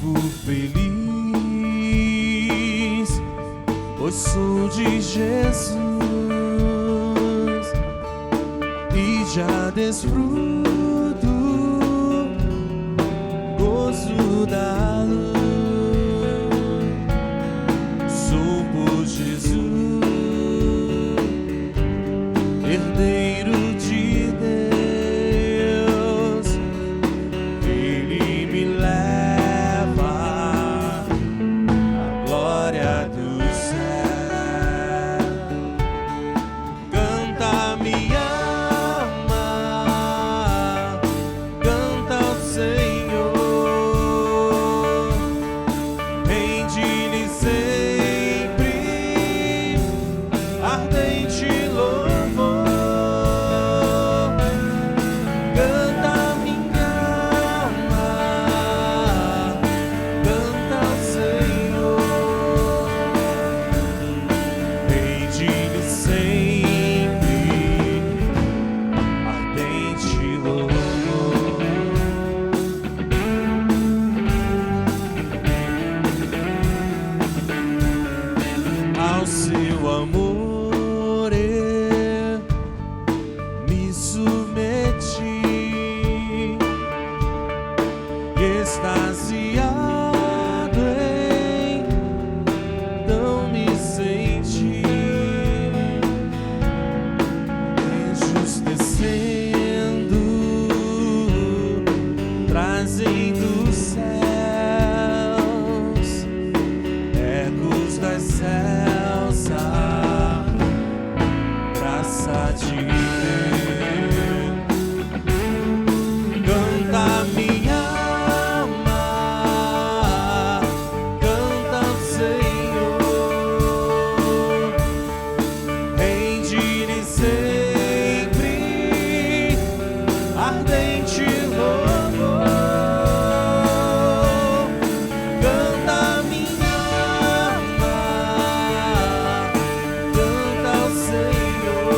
vivo feliz, pois sou de Jesus e já desfruto gozo da luz. Sou por Jesus herdeiro de Deus, Ele me leva à glória do céu. Canta, me ama, canta ao Senhor, rende-lhe sempre ardente louvor. Canta, minha alma, canta ao Senhor, rende-lhe sempre ardente louvor. Ao seu amor eu me submeti, extasiado então me senti, entristecendo, trazendo céus, ecos das celsas, graça de Deus. Canta, minha alma, canta ao Senhor, rende-lhe sempre ardente louvor. Canta, minha alma, canta ao Senhor,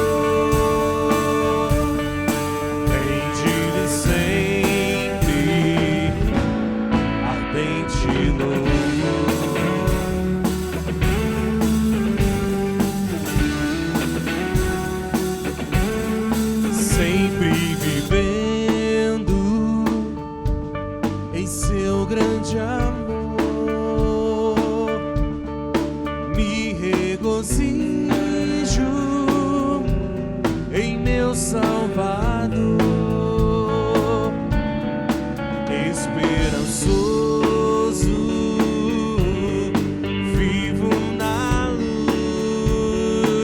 rende-lhe sempre ardente louvor. Sempre vivendo em seu grande amor, me regozijo em meu Salvador, esperançoso, vivo na luz,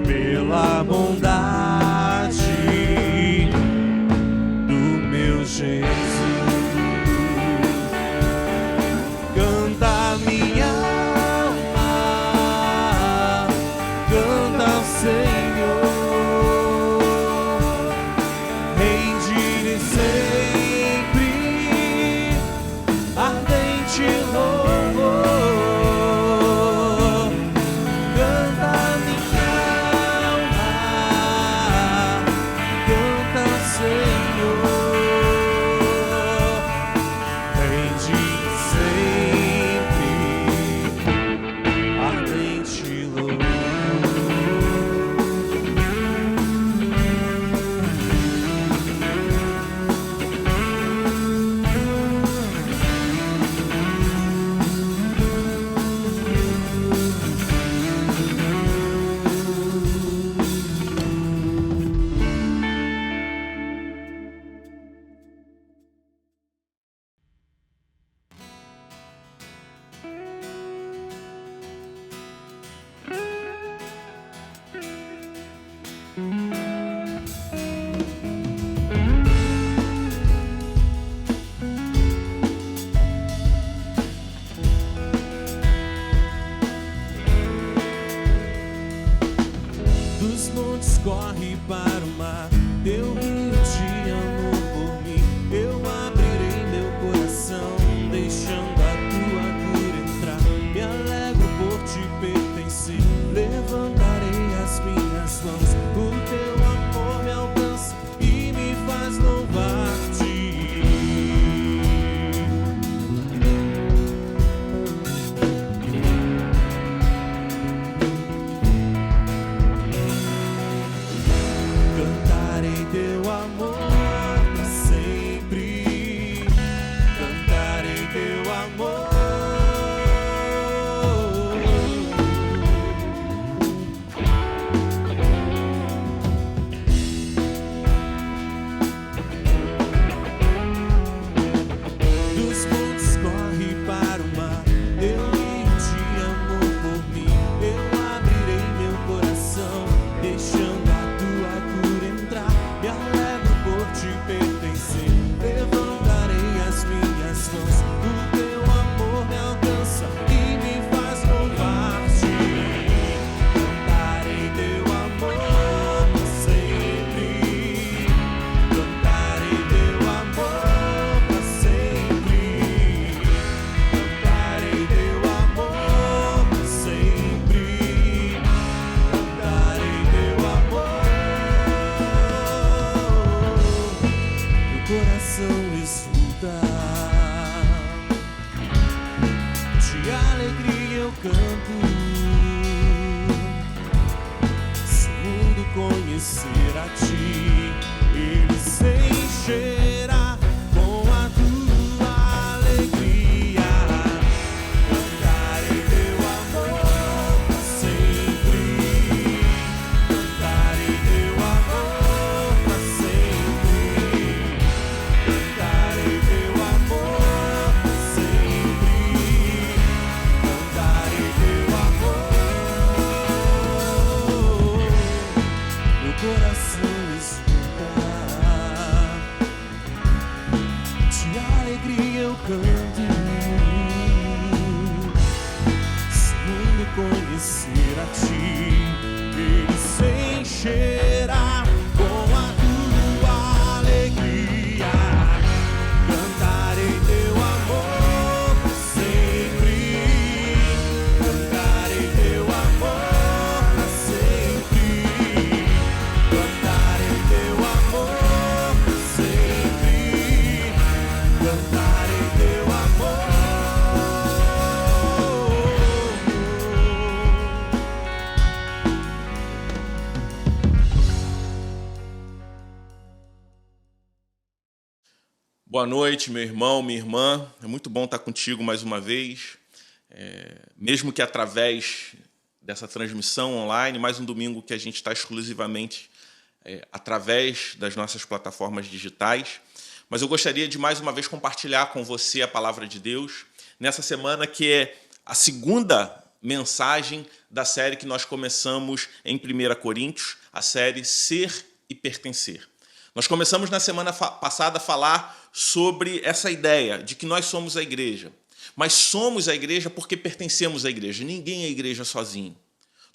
pela bondade do meu Jesus. Canta, minha alma, canta ao Senhor, Boa noite, meu irmão, minha irmã. É muito bom estar contigo mais uma vez. Mesmo que através dessa transmissão online, mais um domingo que a gente está exclusivamente através das nossas plataformas digitais. Mas eu gostaria de mais uma vez compartilhar com você a palavra de Deus nessa semana, que é a segunda mensagem da série que nós começamos em 1 Coríntios, a série Ser e Pertencer. Nós começamos na semana passada a falar sobre essa ideia de que nós somos a igreja, mas somos a igreja porque pertencemos à igreja. Ninguém é igreja sozinho.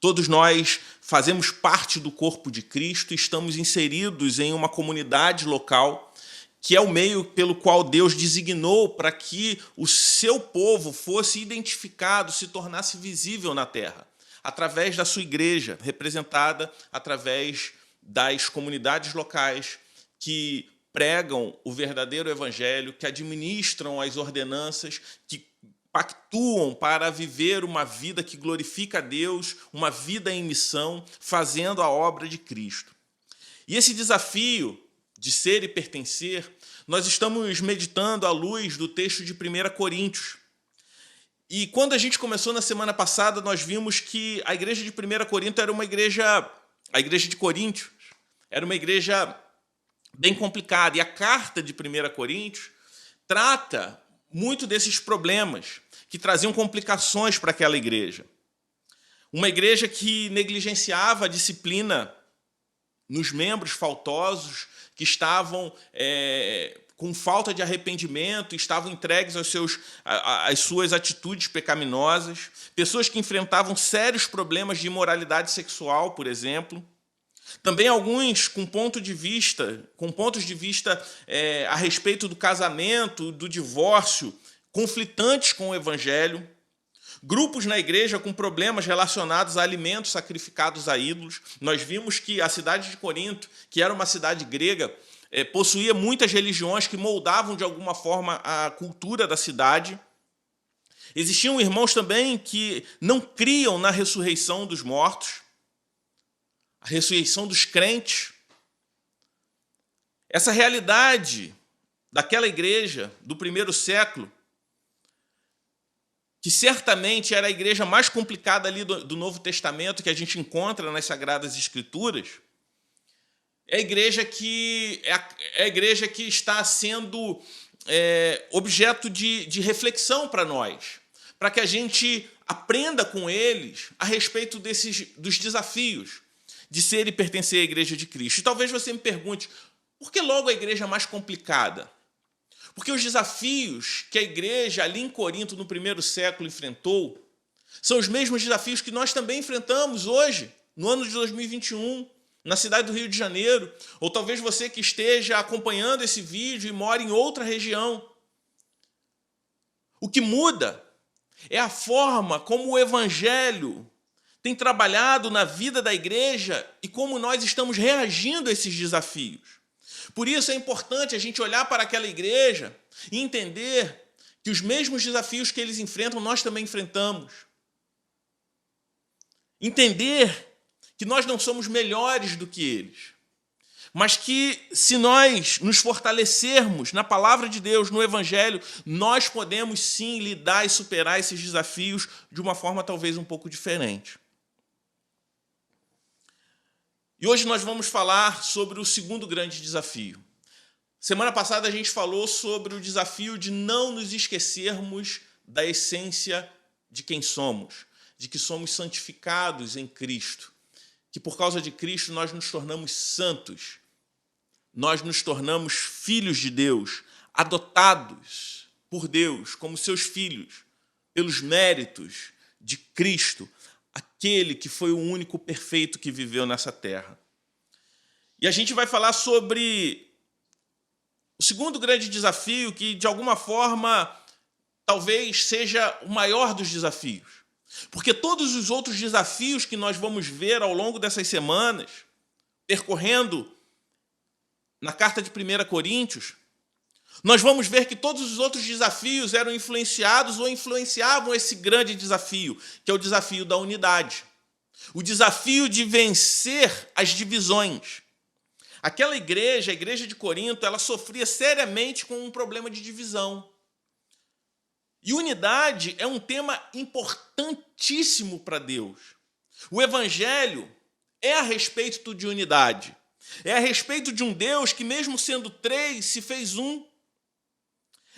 Todos nós fazemos parte do corpo de Cristo e estamos inseridos em uma comunidade local, que é o meio pelo qual Deus designou para que o seu povo fosse identificado, se tornasse visível na terra, através da sua igreja, representada através das comunidades locais que pregam o verdadeiro evangelho, que administram as ordenanças, que pactuam para viver uma vida que glorifica a Deus, uma vida em missão, fazendo a obra de Cristo. E esse desafio de ser e pertencer, nós estamos meditando à luz do texto de 1 Coríntios. E quando a gente começou na semana passada, nós vimos que a igreja de 1 Corinto era uma igreja, a igreja de Coríntios, era uma igreja bem complicada. E a carta de 1 Coríntios trata muito desses problemas que traziam complicações para aquela igreja. Uma igreja que negligenciava a disciplina nos membros faltosos, que estavam com falta de arrependimento, estavam entregues às suas atitudes pecaminosas, pessoas que enfrentavam sérios problemas de imoralidade sexual, por exemplo. Também alguns com pontos de vista a respeito do casamento, do divórcio, conflitantes com o evangelho. Grupos na igreja com problemas relacionados a alimentos sacrificados a ídolos. Nós vimos que a cidade de Corinto, que era uma cidade grega, possuía muitas religiões que moldavam de alguma forma a cultura da cidade. Existiam irmãos também que não criam na ressurreição dos mortos, a ressurreição dos crentes. Essa realidade daquela igreja do primeiro século, que certamente era a igreja mais complicada ali do Novo Testamento que a gente encontra nas Sagradas Escrituras, é a igreja que está sendo objeto de reflexão para nós, para que a gente aprenda com eles a respeito dos desafios de ser e pertencer à igreja de Cristo. E talvez você me pergunte, por que logo a igreja mais complicada? Porque os desafios que a igreja ali em Corinto, no primeiro século, enfrentou, são os mesmos desafios que nós também enfrentamos hoje, no ano de 2021, na cidade do Rio de Janeiro, ou talvez você que esteja acompanhando esse vídeo e mora em outra região. O que muda é a forma como o evangelho tem trabalhado na vida da igreja e como nós estamos reagindo a esses desafios. Por isso é importante a gente olhar para aquela igreja e entender que os mesmos desafios que eles enfrentam, nós também enfrentamos. Entender que nós não somos melhores do que eles, mas que se nós nos fortalecermos na palavra de Deus, no evangelho, nós podemos sim lidar e superar esses desafios de uma forma talvez um pouco diferente. E hoje nós vamos falar sobre o segundo grande desafio. Semana passada a gente falou sobre o desafio de não nos esquecermos da essência de quem somos, de que somos santificados em Cristo, que por causa de Cristo nós nos tornamos santos, nós nos tornamos filhos de Deus, adotados por Deus como seus filhos, pelos méritos de Cristo, aquele que foi o único perfeito que viveu nessa terra. E a gente vai falar sobre o segundo grande desafio, que de alguma forma talvez seja o maior dos desafios. Porque todos os outros desafios que nós vamos ver ao longo dessas semanas, percorrendo na carta de 1 Coríntios, nós vamos ver que todos os outros desafios eram influenciados ou influenciavam esse grande desafio, que é o desafio da unidade. O desafio de vencer as divisões. Aquela igreja, a igreja de Corinto, ela sofria seriamente com um problema de divisão. E unidade é um tema importantíssimo para Deus. O evangelho é a respeito de unidade. É a respeito de um Deus que, mesmo sendo três, se fez um.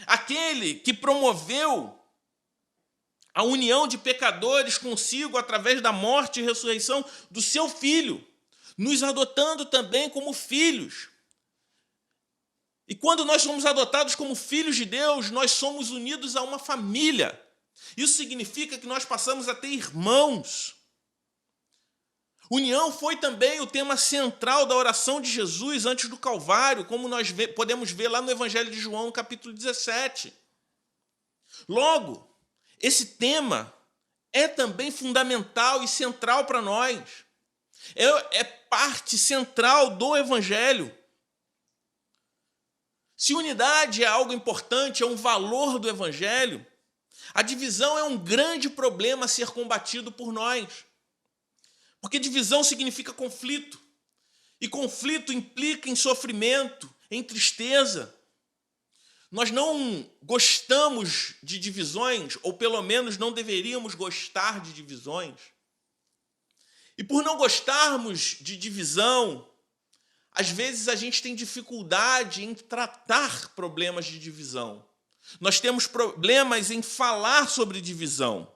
Aquele que promoveu a união de pecadores consigo através da morte e ressurreição do seu Filho, nos adotando também como filhos. E quando nós somos adotados como filhos de Deus, nós somos unidos a uma família. Isso significa que nós passamos a ter irmãos. União foi também o tema central da oração de Jesus antes do Calvário, como nós podemos ver lá no Evangelho de João, no capítulo 17. Logo, esse tema é também fundamental e central para nós. É parte central do Evangelho. Se unidade é algo importante, é um valor do Evangelho, a divisão é um grande problema a ser combatido por nós. Porque divisão significa conflito. E conflito implica em sofrimento, em tristeza. Nós não gostamos de divisões, ou pelo menos não deveríamos gostar de divisões. E por não gostarmos de divisão, às vezes a gente tem dificuldade em tratar problemas de divisão. Nós temos problemas em falar sobre divisão.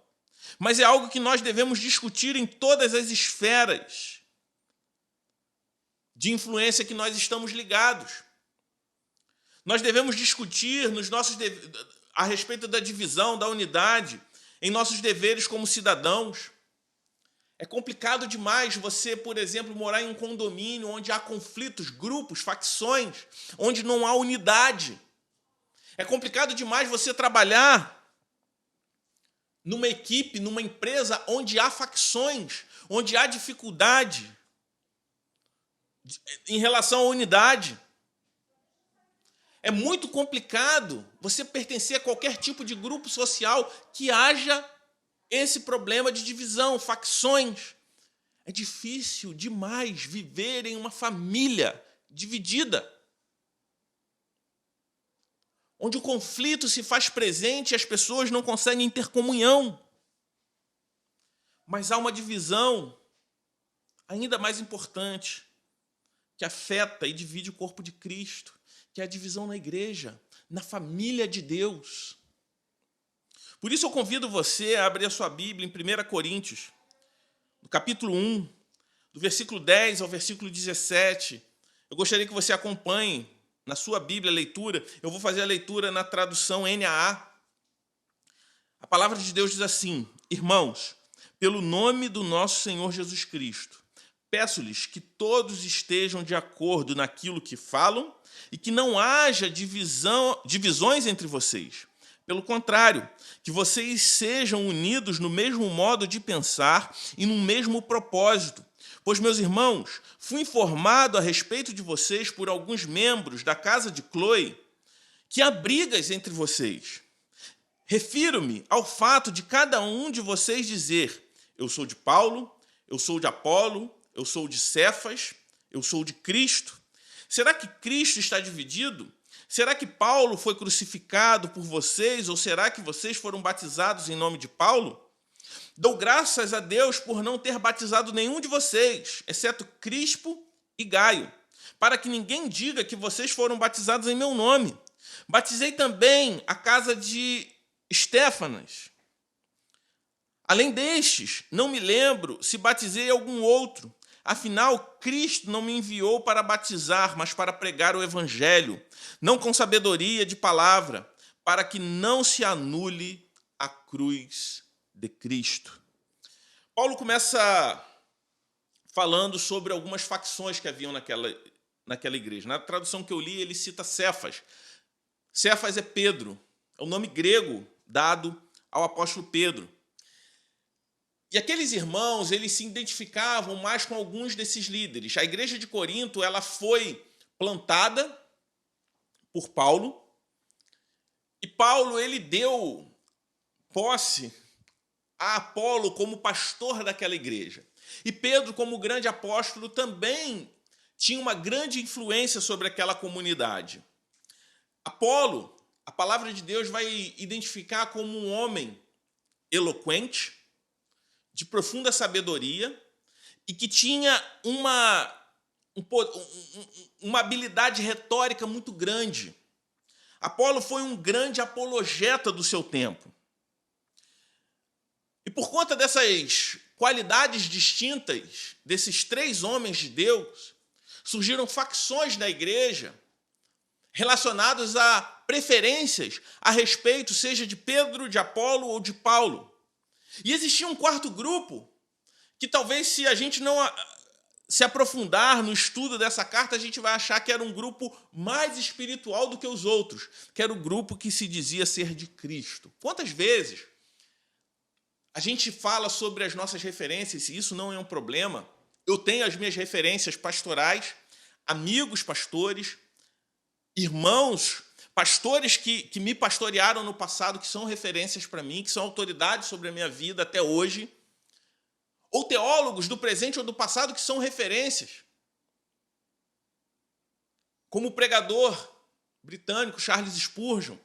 Mas é algo que nós devemos discutir em todas as esferas de influência que nós estamos ligados. Nós devemos discutir a respeito da divisão, da unidade, em nossos deveres como cidadãos. É complicado demais você, por exemplo, morar em um condomínio onde há conflitos, grupos, facções, onde não há unidade. É complicado demais você trabalhar numa equipe, numa empresa onde há facções, onde há dificuldade em relação à unidade. É muito complicado você pertencer a qualquer tipo de grupo social que haja esse problema de divisão, facções. É difícil demais viver em uma família dividida, onde o conflito se faz presente e as pessoas não conseguem ter comunhão. Mas há uma divisão ainda mais importante, que afeta e divide o corpo de Cristo, que é a divisão na igreja, na família de Deus. Por isso eu convido você a abrir a sua Bíblia em 1 Coríntios, no capítulo 1, do versículo 10 ao versículo 17. Eu gostaria que você acompanhe na sua Bíblia a leitura. Eu vou fazer a leitura na tradução NAA. A palavra de Deus diz assim: irmãos, pelo nome do nosso Senhor Jesus Cristo, peço-lhes que todos estejam de acordo naquilo que falam e que não haja divisões entre vocês. Pelo contrário, que vocês sejam unidos no mesmo modo de pensar e no mesmo propósito. Pois, meus irmãos, fui informado a respeito de vocês por alguns membros da casa de Cloe que há brigas entre vocês. Refiro-me ao fato de cada um de vocês dizer: eu sou de Paulo, eu sou de Apolo, eu sou de Cefas, eu sou de Cristo. Será que Cristo está dividido? Será que Paulo foi crucificado por vocês, ou será que vocês foram batizados em nome de Paulo? Dou graças a Deus por não ter batizado nenhum de vocês, exceto Crispo e Gaio, para que ninguém diga que vocês foram batizados em meu nome. Batizei também a casa de Estéfanas. Além destes, não me lembro se batizei algum outro. Afinal, Cristo não me enviou para batizar, mas para pregar o evangelho, não com sabedoria de palavra, para que não se anule a cruz de Cristo. Paulo começa falando sobre algumas facções que haviam naquela igreja. Na tradução que eu li, ele cita Cefas. Cefas é Pedro, é o nome grego dado ao apóstolo Pedro. E aqueles irmãos, eles se identificavam mais com alguns desses líderes. A igreja de Corinto, ela foi plantada por Paulo, e Paulo, ele deu posse a Apolo como pastor daquela igreja. E Pedro, como grande apóstolo, também tinha uma grande influência sobre aquela comunidade. Apolo, a palavra de Deus vai identificar como um homem eloquente, de profunda sabedoria, e que tinha uma habilidade retórica muito grande. Apolo foi um grande apologeta do seu tempo. E por conta dessas qualidades distintas desses três homens de Deus, surgiram facções da igreja relacionadas a preferências a respeito, seja de Pedro, de Apolo ou de Paulo. E existia um quarto grupo que talvez, se a gente não se aprofundar no estudo dessa carta, a gente vai achar que era um grupo mais espiritual do que os outros, que era o grupo que se dizia ser de Cristo. Quantas vezes a gente fala sobre as nossas referências, e isso não é um problema. Eu tenho as minhas referências pastorais, amigos pastores, irmãos, pastores que me pastorearam no passado, que são referências para mim, que são autoridades sobre a minha vida até hoje, ou teólogos do presente ou do passado que são referências, como o pregador britânico Charles Spurgeon,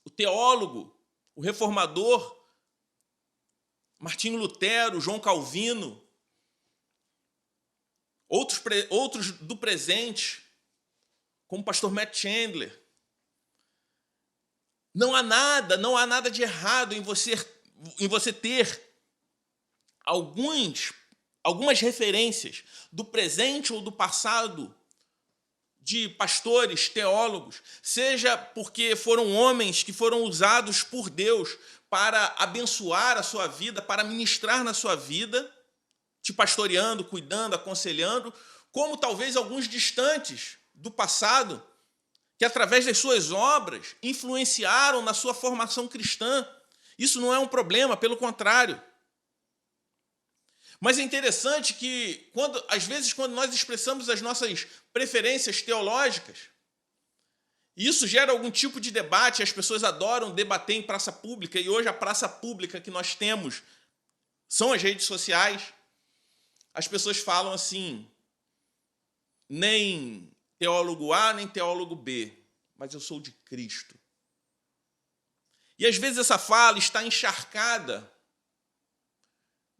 o teólogo, o reformador Martinho Lutero, João Calvino, outros do presente, como o pastor Matt Chandler. Não há nada de errado em você ter algumas referências do presente ou do passado de pastores, teólogos, seja porque foram homens que foram usados por Deus para abençoar a sua vida, para ministrar na sua vida, te pastoreando, cuidando, aconselhando, como talvez alguns distantes do passado, que através das suas obras influenciaram na sua formação cristã. Isso não é um problema, pelo contrário. Mas é interessante que, às vezes, quando nós expressamos as nossas preferências teológicas, isso gera algum tipo de debate, as pessoas adoram debater em praça pública, e hoje a praça pública que nós temos são as redes sociais. As pessoas falam assim, nem teólogo A, nem teólogo B, mas eu sou de Cristo. E às vezes essa fala está encharcada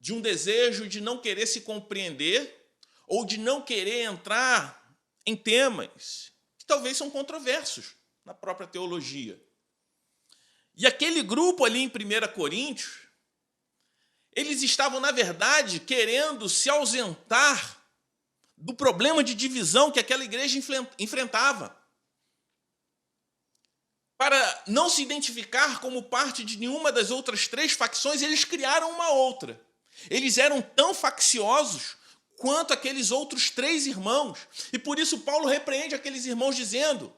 de um desejo de não querer se compreender ou de não querer entrar em temas que talvez são controversos na própria teologia. E aquele grupo ali em 1 Coríntios, eles estavam, na verdade, querendo se ausentar do problema de divisão que aquela igreja enfrentava. Para não se identificar como parte de nenhuma das outras três facções, eles criaram uma outra. Eles eram tão facciosos quanto aqueles outros três irmãos. E por isso Paulo repreende aqueles irmãos dizendo: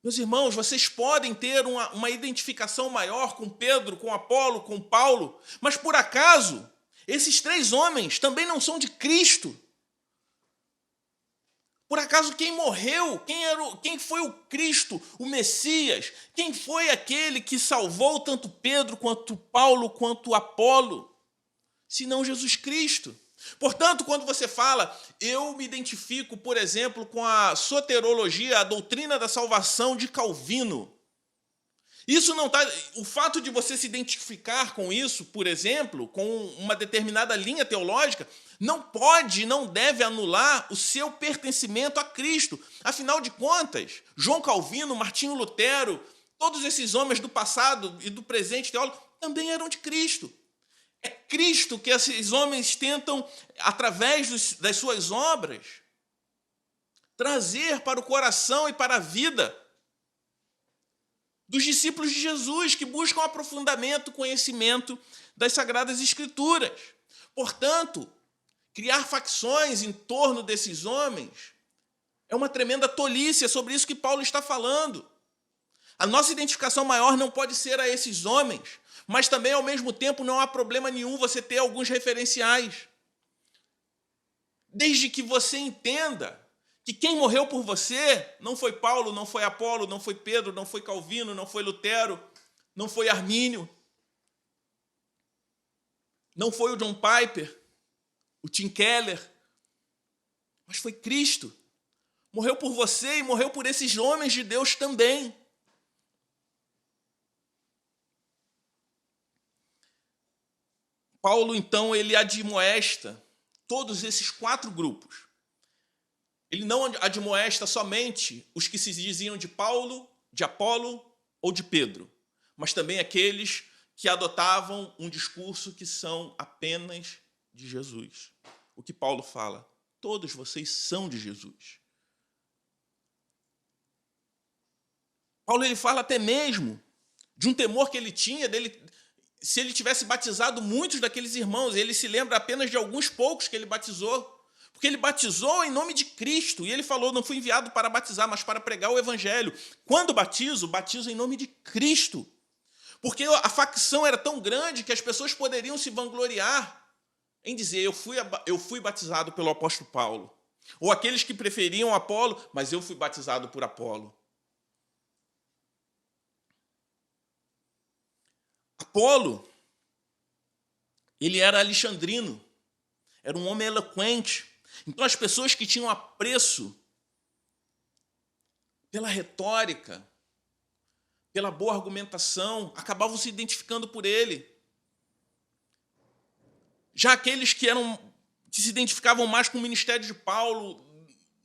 meus irmãos, vocês podem ter uma identificação maior com Pedro, com Apolo, com Paulo, mas por acaso esses três homens também não são de Cristo? Por acaso quem morreu, quem foi o Cristo, o Messias? Quem foi aquele que salvou tanto Pedro, quanto Paulo, quanto Apolo? Senão Jesus Cristo. Portanto, quando você fala, eu me identifico, por exemplo, com a soterologia, a doutrina da salvação de Calvino. Isso não tá, o fato de você se identificar com isso, por exemplo, com uma determinada linha teológica, não pode, não deve anular o seu pertencimento a Cristo. Afinal de contas, João Calvino, Martinho Lutero, todos esses homens do passado e do presente teólogo também eram de Cristo. É Cristo que esses homens tentam, através das suas obras, trazer para o coração e para a vida dos discípulos de Jesus, que buscam aprofundamento, conhecimento das Sagradas Escrituras. Portanto, criar facções em torno desses homens é uma tremenda tolice, é sobre isso que Paulo está falando. A nossa identificação maior não pode ser a esses homens, mas também, ao mesmo tempo, não há problema nenhum você ter alguns referenciais. Desde que você entenda que quem morreu por você não foi Paulo, não foi Apolo, não foi Pedro, não foi Calvino, não foi Lutero, não foi Armínio, não foi o John Piper, o Tim Keller, mas foi Cristo. Morreu por você e morreu por esses homens de Deus também. Paulo, então, ele admoesta todos esses 4 grupos. Ele não admoesta somente os que se diziam de Paulo, de Apolo ou de Pedro, mas também aqueles que adotavam um discurso que são apenas de Jesus. O que Paulo fala, todos vocês são de Jesus. Paulo ele fala até mesmo de um temor que ele tinha dele, se ele tivesse batizado muitos daqueles irmãos, ele se lembra apenas de alguns poucos que ele batizou, porque ele batizou em nome de Cristo, e ele falou, não fui enviado para batizar, mas para pregar o evangelho. Quando batizo em nome de Cristo, porque a facção era tão grande que as pessoas poderiam se vangloriar em dizer, eu fui batizado pelo apóstolo Paulo, ou aqueles que preferiam Apolo, mas eu fui batizado por Apolo. Apolo, ele era alexandrino, era um homem eloquente. Então as pessoas que tinham apreço pela retórica, pela boa argumentação, acabavam se identificando por ele. Já aqueles que se identificavam mais com o ministério de Paulo,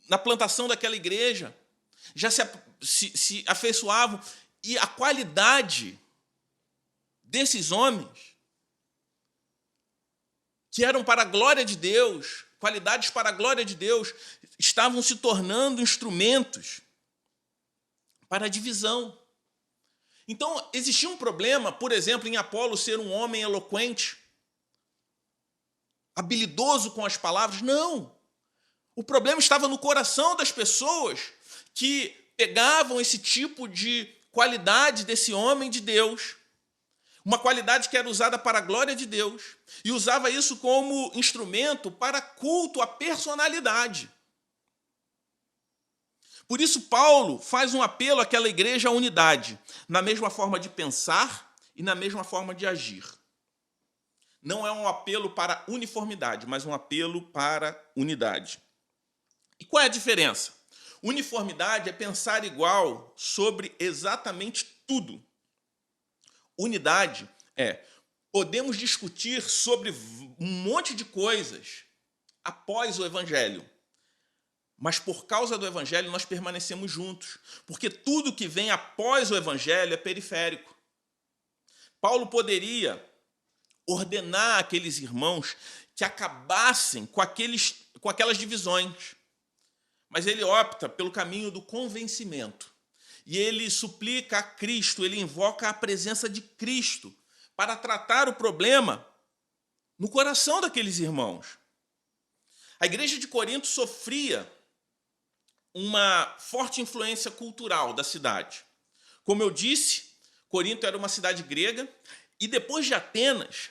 na plantação daquela igreja, já se afeiçoavam. E a qualidade desses homens, que eram para a glória de Deus, qualidades para a glória de Deus, estavam se tornando instrumentos para a divisão. Então, existia um problema, por exemplo, em Apolo ser um homem eloquente, habilidoso com as palavras. Não. O problema estava no coração das pessoas que pegavam esse tipo de qualidade desse homem de Deus, uma qualidade que era usada para a glória de Deus, e usava isso como instrumento para culto à personalidade. Por isso, Paulo faz um apelo àquela igreja à unidade, na mesma forma de pensar e na mesma forma de agir. Não é um apelo para uniformidade, mas um apelo para unidade. E qual é a diferença? Uniformidade é pensar igual sobre exatamente tudo. Unidade é, podemos discutir sobre um monte de coisas após o evangelho, mas por causa do evangelho nós permanecemos juntos, porque tudo que vem após o evangelho é periférico. Paulo poderia ordenar aqueles irmãos que acabassem com aquelas divisões, mas ele opta pelo caminho do convencimento. E ele suplica a Cristo, ele invoca a presença de Cristo para tratar o problema no coração daqueles irmãos. A igreja de Corinto sofria uma forte influência cultural da cidade. Como eu disse, Corinto era uma cidade grega, e depois de Atenas,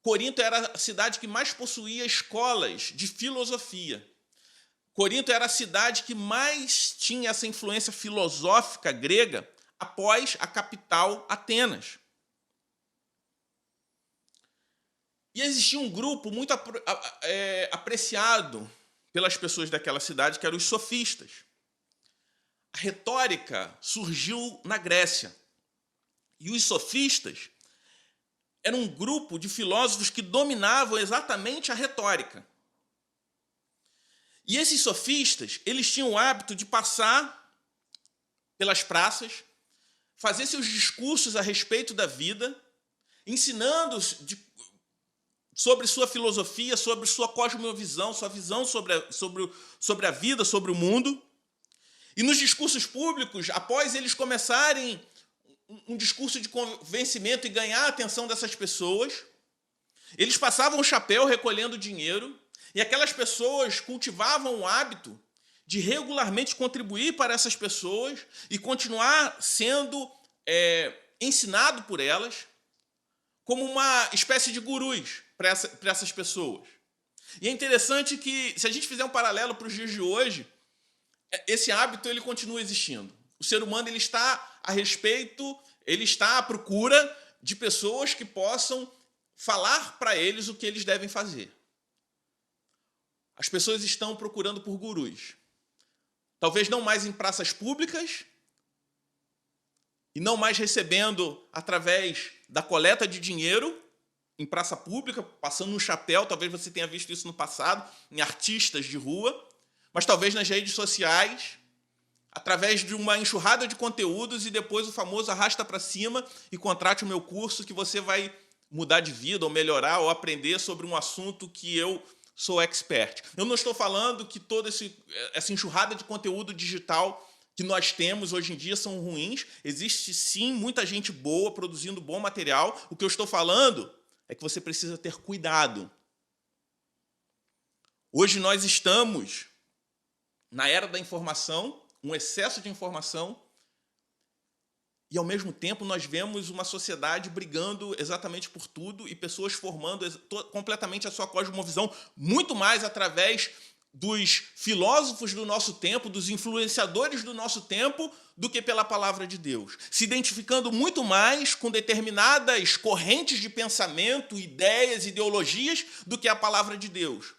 Corinto era a cidade que mais possuía escolas de filosofia. Corinto era a cidade que mais tinha essa influência filosófica grega após a capital, Atenas. E existia um grupo muito apreciado pelas pessoas daquela cidade, que eram os sofistas. A retórica surgiu na Grécia. E os sofistas eram um grupo de filósofos que dominavam exatamente a retórica. E esses sofistas, eles tinham o hábito de passar pelas praças, fazer seus discursos a respeito da vida, ensinando sobre sua filosofia, sobre sua cosmovisão, sua visão sobre a vida, sobre o mundo. E nos discursos públicos, após eles começarem um discurso de convencimento e ganhar a atenção dessas pessoas, eles passavam o chapéu recolhendo dinheiro, e aquelas pessoas cultivavam o hábito de regularmente contribuir para essas pessoas e continuar sendo ensinado por elas como uma espécie de gurus para essas pessoas. E é interessante que, se a gente fizer um paralelo para os dias de hoje, esse hábito ele continua existindo. O ser humano ele está à procura de pessoas que possam falar para eles o que eles devem fazer. As pessoas estão procurando por gurus. Talvez não mais em praças públicas e não mais recebendo através da coleta de dinheiro em praça pública, passando um chapéu. Talvez você tenha visto isso no passado, em artistas de rua, mas talvez nas redes sociais, através de uma enxurrada de conteúdos e depois o famoso arrasta para cima e contrate o meu curso que você vai mudar de vida ou melhorar ou aprender sobre um assunto que eu sou expert. Eu não estou falando que toda essa enxurrada de conteúdo digital que nós temos hoje em dia são ruins. Existe, sim, muita gente boa produzindo bom material. O que eu estou falando é que você precisa ter cuidado. Hoje nós estamos na era da informação, um excesso de informação, e, ao mesmo tempo, nós vemos uma sociedade brigando exatamente por tudo e pessoas formando completamente a sua cosmovisão, muito mais através dos filósofos do nosso tempo, dos influenciadores do nosso tempo, do que pela palavra de Deus. Se identificando muito mais com determinadas correntes de pensamento, ideias, ideologias, do que a palavra de Deus.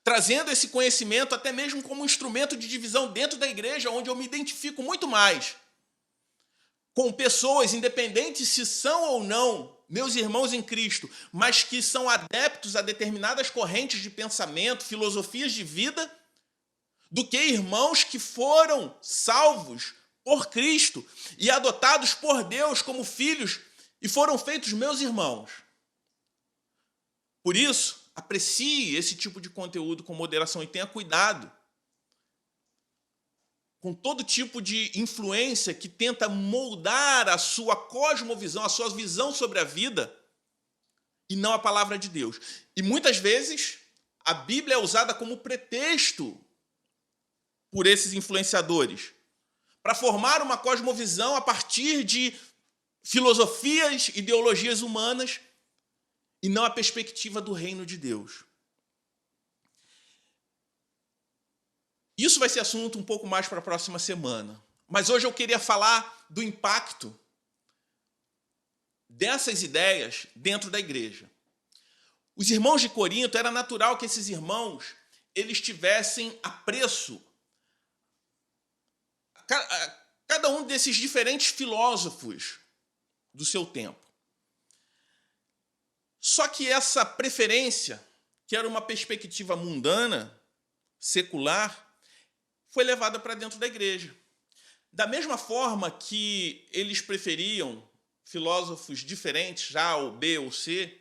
Trazendo esse conhecimento até mesmo como um instrumento de divisão dentro da igreja, onde eu me identifico muito mais com pessoas, independentes se são ou não meus irmãos em Cristo, mas que são adeptos a determinadas correntes de pensamento, filosofias de vida, do que irmãos que foram salvos por Cristo e adotados por Deus como filhos e foram feitos meus irmãos. Por isso, aprecie esse tipo de conteúdo com moderação e tenha cuidado com todo tipo de influência que tenta moldar a sua cosmovisão, a sua visão sobre a vida, e não a palavra de Deus. E muitas vezes a Bíblia é usada como pretexto por esses influenciadores para formar uma cosmovisão a partir de filosofias, ideologias humanas e não a perspectiva do reino de Deus. Isso vai ser assunto um pouco mais para a próxima semana. Mas hoje eu queria falar do impacto dessas ideias dentro da igreja. Os irmãos de Corinto, era natural que esses irmãos eles tivessem apreço a cada um desses diferentes filósofos do seu tempo. Só que essa preferência, que era uma perspectiva mundana, secular, foi levada para dentro da igreja. Da mesma forma que eles preferiam filósofos diferentes, A ou B ou C,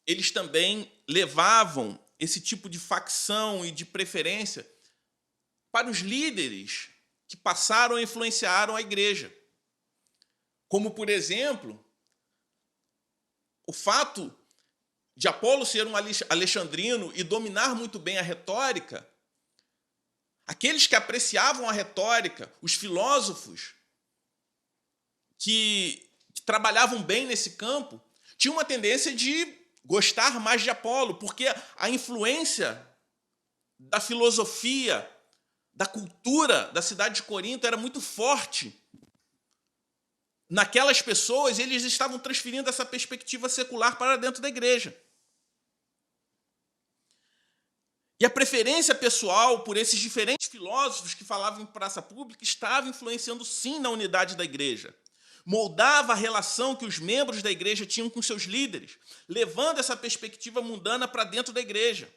eles também levavam esse tipo de facção e de preferência para os líderes que passaram e influenciaram a igreja. Como, por exemplo, o fato de Apolo ser um alexandrino e dominar muito bem a retórica. Aqueles que apreciavam a retórica, os filósofos que trabalhavam bem nesse campo, tinham uma tendência de gostar mais de Apolo, porque a influência da filosofia, da cultura da cidade de Corinto era muito forte. Naquelas pessoas, eles estavam transferindo essa perspectiva secular para dentro da igreja. E a preferência pessoal por esses diferentes filósofos que falavam em praça pública estava influenciando, sim, na unidade da igreja. Moldava a relação que os membros da igreja tinham com seus líderes, levando essa perspectiva mundana para dentro da igreja.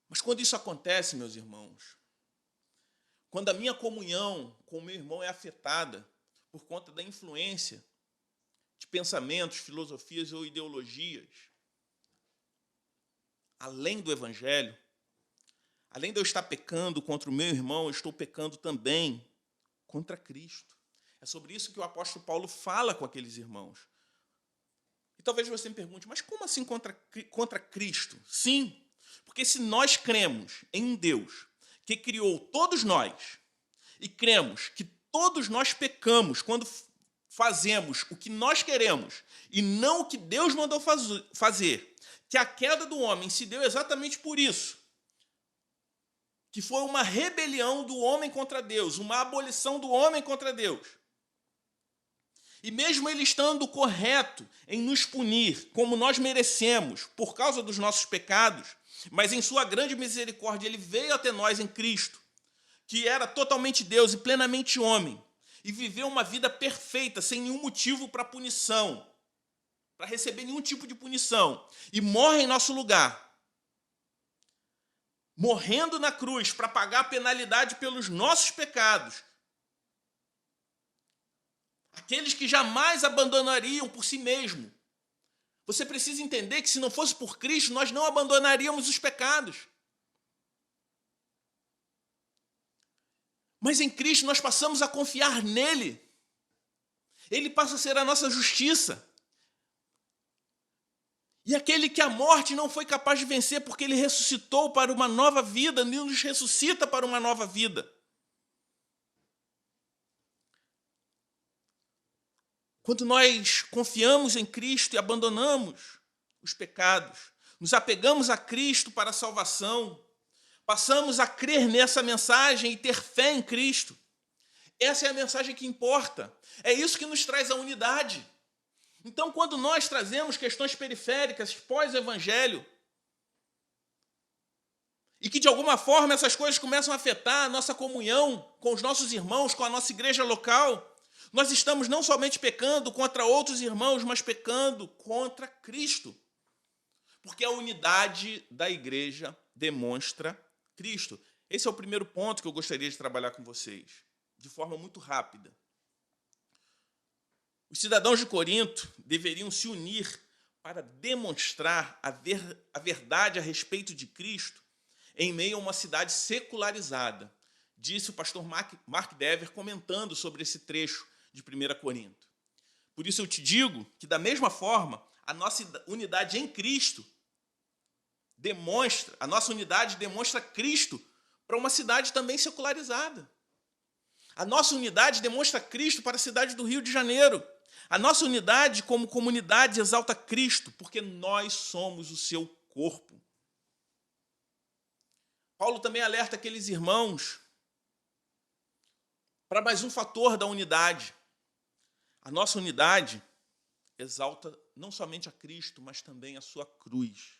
Mas quando isso acontece, meus irmãos, quando a minha comunhão com o meu irmão é afetada por conta da influência de pensamentos, filosofias ou ideologias, além do evangelho, além de eu estar pecando contra o meu irmão, eu estou pecando também contra Cristo. É sobre isso que o apóstolo Paulo fala com aqueles irmãos. E talvez você me pergunte, mas como assim contra Cristo? Sim, porque se nós cremos em um Deus que criou todos nós e cremos que todos nós pecamos quando fazemos o que nós queremos e não o que Deus mandou fazer, que a queda do homem se deu exatamente por isso, que foi uma rebelião do homem contra Deus, uma abolição do homem contra Deus. E mesmo ele estando correto em nos punir como nós merecemos por causa dos nossos pecados, mas em sua grande misericórdia ele veio até nós em Cristo, que era totalmente Deus e plenamente homem, e viveu uma vida perfeita, sem nenhum motivo para punição, para receber nenhum tipo de punição, e morre em nosso lugar, morrendo na cruz para pagar a penalidade pelos nossos pecados. Aqueles que jamais abandonariam por si mesmo. Você precisa entender que se não fosse por Cristo, nós não abandonaríamos os pecados. Mas em Cristo nós passamos a confiar nele. Ele passa a ser a nossa justiça. E aquele que a morte não foi capaz de vencer porque ele ressuscitou para uma nova vida, ele nos ressuscita para uma nova vida. Quando nós confiamos em Cristo e abandonamos os pecados, nos apegamos a Cristo para a salvação, passamos a crer nessa mensagem e ter fé em Cristo. Essa é a mensagem que importa. É isso que nos traz a unidade. Então, quando nós trazemos questões periféricas pós-evangelho, e que de alguma forma essas coisas começam a afetar a nossa comunhão com os nossos irmãos, com a nossa igreja local, nós estamos não somente pecando contra outros irmãos, mas pecando contra Cristo. Porque a unidade da igreja demonstra Cristo. Esse é o primeiro ponto que eu gostaria de trabalhar com vocês, de forma muito rápida. Os cidadãos de Corinto deveriam se unir para demonstrar a verdade a respeito de Cristo em meio a uma cidade secularizada, disse o pastor Mark Dever comentando sobre esse trecho de 1 Corinto. Por isso eu te digo que, da mesma forma, a nossa unidade em Cristo demonstra Cristo para uma cidade também secularizada. A nossa unidade demonstra Cristo para a cidade do Rio de Janeiro. A nossa unidade como comunidade exalta Cristo, porque nós somos o seu corpo. Paulo também alerta aqueles irmãos para mais um fator da unidade. A nossa unidade exalta não somente a Cristo, mas também a sua cruz.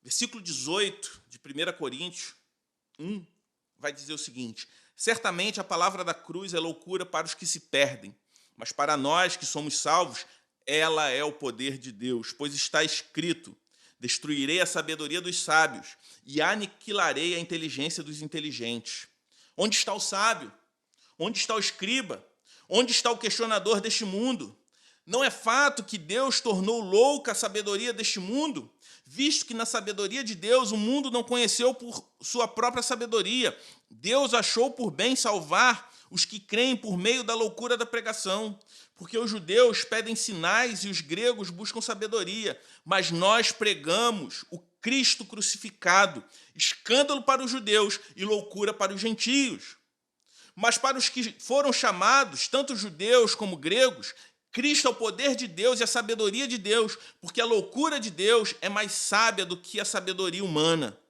Versículo 18 de 1 Coríntios 1 vai dizer o seguinte: certamente a palavra da cruz é loucura para os que se perdem, mas para nós que somos salvos, ela é o poder de Deus, pois está escrito: destruirei a sabedoria dos sábios e aniquilarei a inteligência dos inteligentes. Onde está o sábio? Onde está o escriba? Onde está o questionador deste mundo? Não é fato que Deus tornou louca a sabedoria deste mundo, visto que na sabedoria de Deus o mundo não conheceu por sua própria sabedoria. Deus achou por bem salvar os que creem por meio da loucura da pregação, porque os judeus pedem sinais e os gregos buscam sabedoria, mas nós pregamos o Cristo crucificado, escândalo para os judeus e loucura para os gentios. Mas para os que foram chamados, tanto judeus como gregos, Cristo é o poder de Deus e a sabedoria de Deus, porque a loucura de Deus é mais sábia do que a sabedoria humana,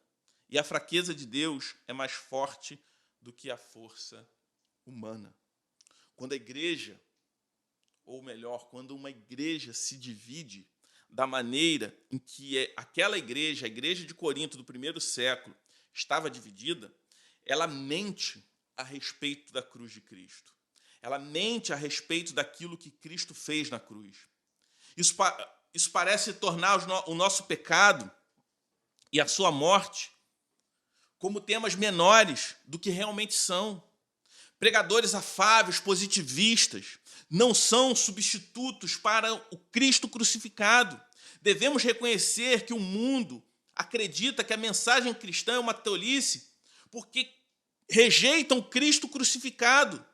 e a fraqueza de Deus é mais forte do que a força humana. Quando a igreja, ou melhor, quando uma igreja se divide da maneira em que aquela igreja, a igreja de Corinto do primeiro século, estava dividida, ela mente a respeito da cruz de Cristo. Ela mente a respeito daquilo que Cristo fez na cruz. Isso parece tornar o nosso pecado e a sua morte como temas menores do que realmente são. Pregadores afáveis, positivistas, não são substitutos para o Cristo crucificado. Devemos reconhecer que o mundo acredita que a mensagem cristã é uma tolice porque rejeitam Cristo crucificado.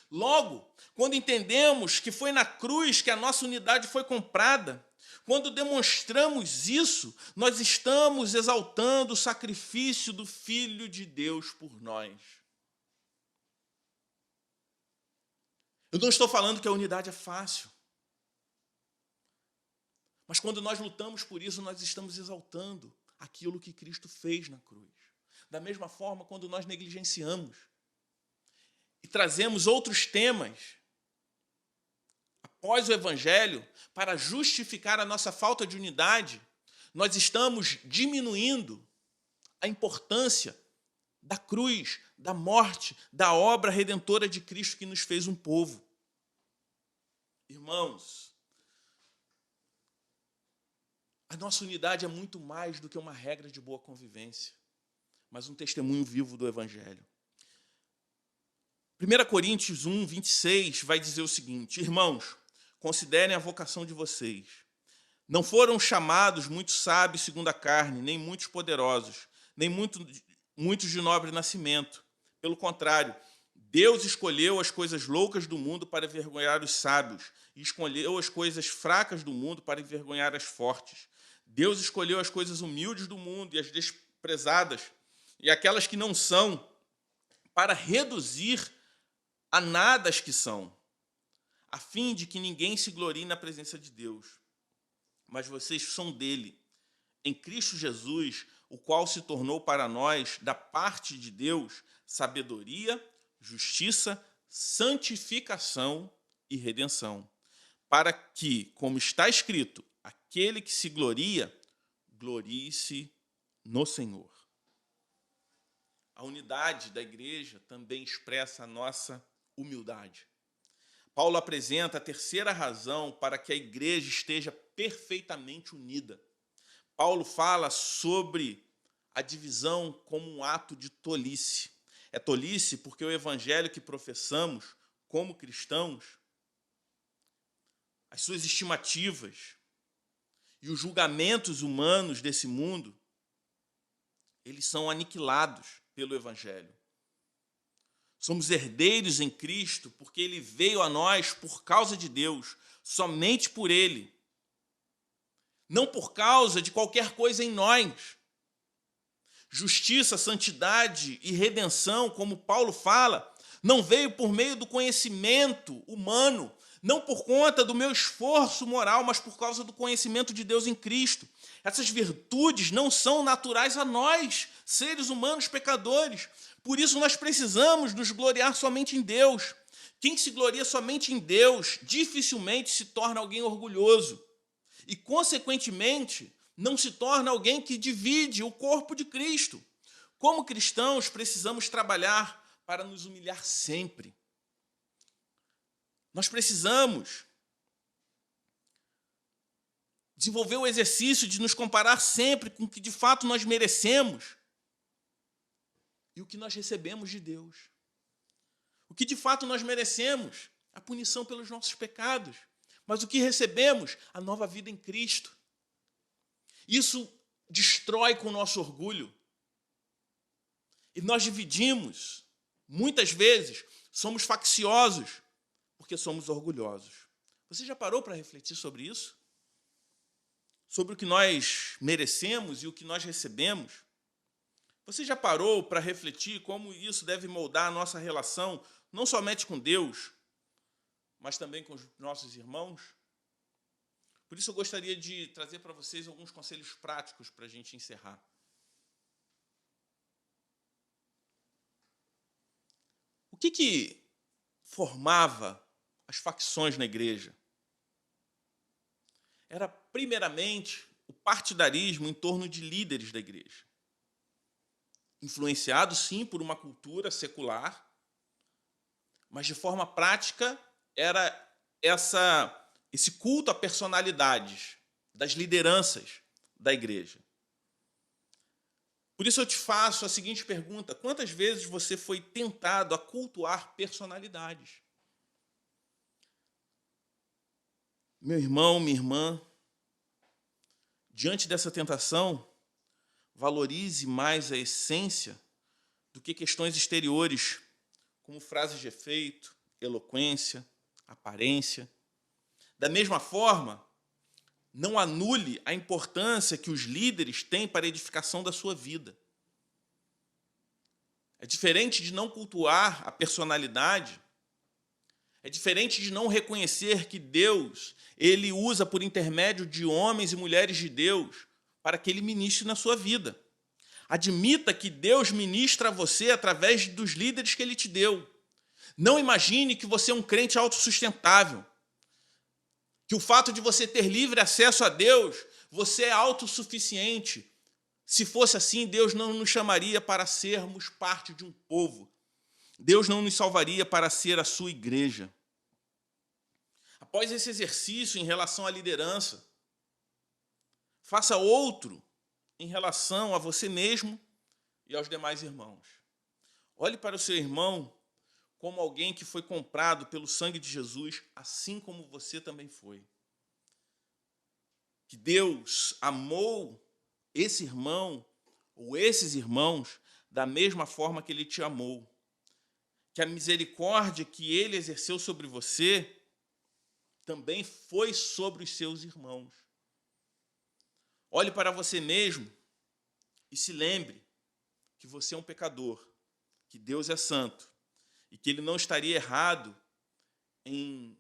Logo, quando entendemos que foi na cruz que a nossa unidade foi comprada, quando demonstramos isso, nós estamos exaltando o sacrifício do Filho de Deus por nós. Eu não estou falando que a unidade é fácil. Mas quando nós lutamos por isso, nós estamos exaltando aquilo que Cristo fez na cruz. Da mesma forma, quando nós negligenciamos e trazemos outros temas após o Evangelho, para justificar a nossa falta de unidade, nós estamos diminuindo a importância da cruz, da morte, da obra redentora de Cristo que nos fez um povo. Irmãos, a nossa unidade é muito mais do que uma regra de boa convivência, mas um testemunho vivo do Evangelho. 1 Coríntios 1, 26 vai dizer o seguinte: irmãos, considerem a vocação de vocês. Não foram chamados muitos sábios segundo a carne, nem muitos poderosos, nem muitos de nobre nascimento. Pelo contrário, Deus escolheu as coisas loucas do mundo para envergonhar os sábios, e escolheu as coisas fracas do mundo para envergonhar as fortes. Deus escolheu as coisas humildes do mundo e as desprezadas, e aquelas que não são, para reduzir a nada as que são, a fim de que ninguém se glorie na presença de Deus. Mas vocês são dele, em Cristo Jesus, o qual se tornou para nós, da parte de Deus, sabedoria, justiça, santificação e redenção, para que, como está escrito, aquele que se gloria, glorie-se no Senhor. A unidade da igreja também expressa a nossa humildade. Paulo apresenta a terceira razão para que a igreja esteja perfeitamente unida. Paulo fala sobre a divisão como um ato de tolice. É tolice porque o evangelho que professamos como cristãos, as suas estimativas e os julgamentos humanos desse mundo, eles são aniquilados pelo evangelho. Somos herdeiros em Cristo porque ele veio a nós por causa de Deus, somente por ele. Não por causa de qualquer coisa em nós. Justiça, santidade e redenção, como Paulo fala, não veio por meio do conhecimento humano, não por conta do meu esforço moral, mas por causa do conhecimento de Deus em Cristo. Essas virtudes não são naturais a nós, seres humanos pecadores. Por isso nós precisamos nos gloriar somente em Deus. Quem se gloria somente em Deus dificilmente se torna alguém orgulhoso e, consequentemente, não se torna alguém que divide o corpo de Cristo. Como cristãos, precisamos trabalhar para nos humilhar sempre. Nós precisamos desenvolver o exercício de nos comparar sempre com o que de fato nós merecemos e o que nós recebemos de Deus. O que de fato nós merecemos? A punição pelos nossos pecados. Mas o que recebemos? A nova vida em Cristo. Isso destrói com o nosso orgulho. E nós dividimos. Muitas vezes somos facciosos porque somos orgulhosos. Você já parou para refletir sobre isso? Sobre o que nós merecemos e o que nós recebemos? Você já parou para refletir como isso deve moldar a nossa relação, não somente com Deus, mas também com os nossos irmãos? Por isso eu gostaria de trazer para vocês alguns conselhos práticos para a gente encerrar. O que formava as facções na igreja? Era, primeiramente, o partidarismo em torno de líderes da igreja. Influenciado, sim, por uma cultura secular, mas, de forma prática, era esse culto a personalidades das lideranças da igreja. Por isso eu te faço a seguinte pergunta: quantas vezes você foi tentado a cultuar personalidades? Meu irmão, minha irmã, diante dessa tentação, valorize mais a essência do que questões exteriores, como frases de efeito, eloquência, aparência. Da mesma forma, não anule a importância que os líderes têm para a edificação da sua vida. É diferente de não cultuar a personalidade, é diferente de não reconhecer que Deus, ele usa por intermédio de homens e mulheres de Deus para que ele ministre na sua vida. Admita que Deus ministra a você através dos líderes que ele te deu. Não imagine que você é um crente autossustentável. que o fato de você ter livre acesso a Deus, você é autossuficiente. Se fosse assim, Deus não nos chamaria para sermos parte de um povo. Deus não nos salvaria para ser a sua igreja. Após esse exercício em relação à liderança, faça outro em relação a você mesmo e aos demais irmãos. Olhe para o seu irmão como alguém que foi comprado pelo sangue de Jesus, assim como você também foi. Que Deus amou esse irmão ou esses irmãos da mesma forma que Ele te amou. Que a misericórdia que Ele exerceu sobre você também foi sobre os seus irmãos. Olhe para você mesmo e se lembre que você é um pecador, que Deus é santo e que Ele não estaria errado em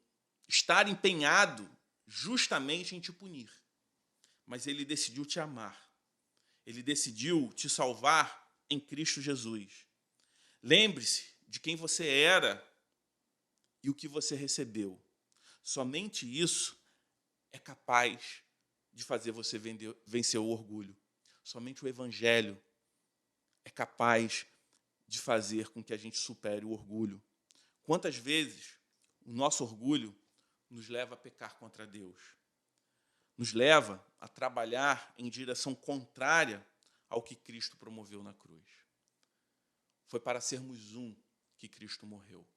estar empenhado justamente em te punir. Mas Ele decidiu te amar. Ele decidiu te salvar em Cristo Jesus. Lembre-se de quem você era e o que você recebeu. Somente isso é capaz de fazer você vencer o orgulho. Somente o Evangelho é capaz de fazer com que a gente supere o orgulho. Quantas vezes o nosso orgulho nos leva a pecar contra Deus? Nos leva a trabalhar em direção contrária ao que Cristo promoveu na cruz. Foi para sermos um que Cristo morreu.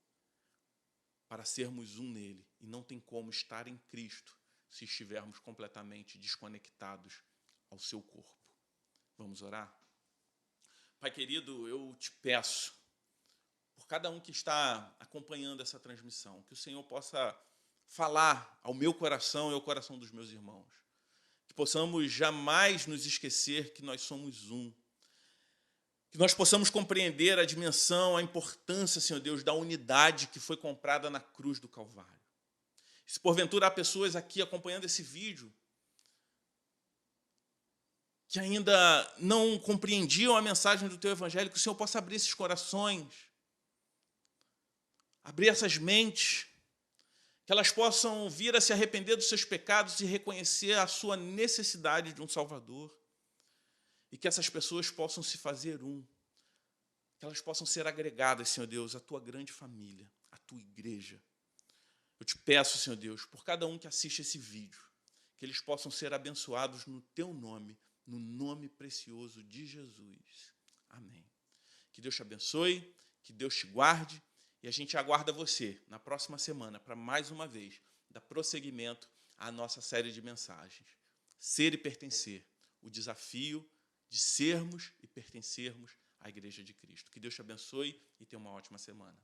Para sermos um nele. E não tem como estar em Cristo se estivermos completamente desconectados ao seu corpo. Vamos orar? Pai querido, eu te peço, por cada um que está acompanhando essa transmissão, que o Senhor possa falar ao meu coração e ao coração dos meus irmãos. Que possamos jamais nos esquecer que nós somos um. Que nós possamos compreender a dimensão, a importância, Senhor Deus, da unidade que foi comprada na cruz do Calvário. Se porventura há pessoas aqui acompanhando esse vídeo que ainda não compreendiam a mensagem do Teu Evangelho, que o Senhor possa abrir esses corações, abrir essas mentes, que elas possam vir a se arrepender dos seus pecados e reconhecer a sua necessidade de um Salvador. E que essas pessoas possam se fazer um. Que elas possam ser agregadas, Senhor Deus, à Tua grande família, à Tua igreja. Eu te peço, Senhor Deus, por cada um que assiste esse vídeo, que eles possam ser abençoados no Teu nome, no nome precioso de Jesus. Amém. Que Deus te abençoe, que Deus te guarde, e a gente aguarda você na próxima semana para, mais uma vez, dar prosseguimento à nossa série de mensagens. Ser e pertencer, o desafio de sermos e pertencermos à Igreja de Cristo. Que Deus te abençoe e tenha uma ótima semana.